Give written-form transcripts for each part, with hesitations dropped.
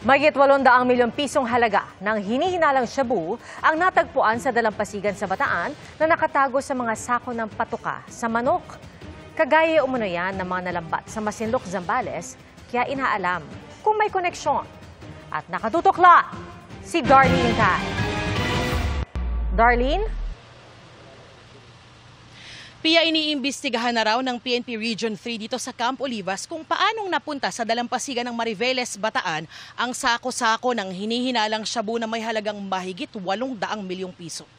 Mahigit 800 milyong pisong halaga ng hinihinalang shabu ang natagpuan sa dalampasigan sa Bataan na nakatago sa mga sako ng patuka sa manok. Kagaya umano yan ng mga nalambat sa Masinloc, Zambales, kaya inaalam kung may koneksyon. At nakatutukla si Darlene Kai. Darlene? Pia, iniimbestigahan na raw ng PNP Region 3 dito sa Camp Olivas kung paanong napunta sa dalampasigan ng Mariveles, Bataan ang sako-sako ng hinihinalang shabu na may halagang mahigit 800 milyong piso.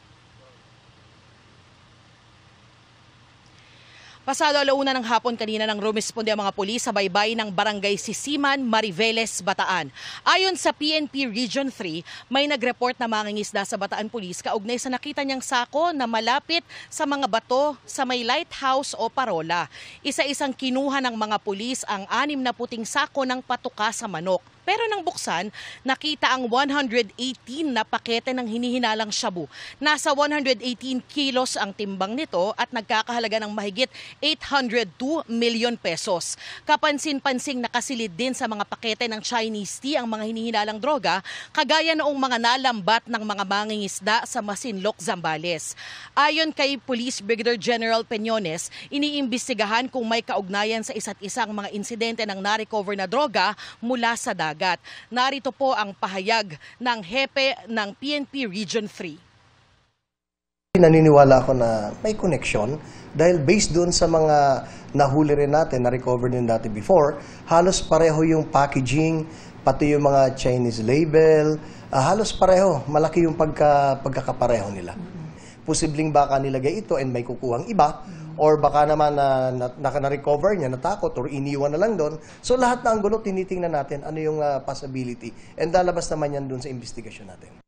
Pasado 1:00 ng hapon kanina nang rumisponde ang mga pulis sa baybay ng Barangay Sisiman, Mariveles, Bataan. Ayon sa PNP Region 3, may nag-report na mangingisda sa Bataan Police kaugnay sa nakita niyang sako na malapit sa mga bato sa may lighthouse o parola. Isa-isang kinuha ng mga pulis ang 6 na puting sako ng patuka sa manok. Pero nang buksan, nakita ang 118 na pakete ng hinihinalang shabu. Nasa 118 kilos ang timbang nito at nagkakahalaga ng mahigit 802 milyon pesos. Kapansin-pansing nakasilid din sa mga pakete ng Chinese tea ang mga hinihinalang droga, kagaya noong mga nalambat ng mga mangingisda sa Masinloc, Zambales. Ayon kay Police Brigadier General Peñones, iniimbestigahan kung may kaugnayan sa isa't isang mga insidente ng na-recover na droga mula sa dagat. Narito po ang pahayag ng hepe ng PNP Region 3. Naniniwala ako na may connection dahil based doon sa mga nahuli rin natin, na-recover din dati before, halos pareho yung packaging, pati yung mga Chinese label, halos pareho, malaki yung pagkakapareho nila. Posibleng baka nilagay ito and may kukuhang iba, or baka naman na-recover niya, natakot, or iniwan na lang doon. So lahat na ang gulo, tinitingnan natin ano yung possibility. And lalabas naman yan doon sa investigasyon natin.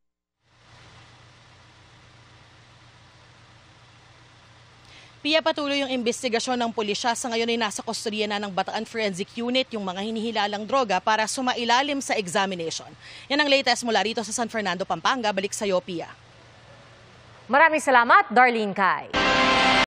Pia, patuloy yung investigasyon ng pulisya. Sa ngayon ay nasa kustodiya na ng Bataan Forensic Unit yung mga hinihilalang droga para sumailalim sa examination. Yan ang latest mula rito sa San Fernando, Pampanga. Balik sa iyo, Pia. Maraming salamat, Darlene Kai.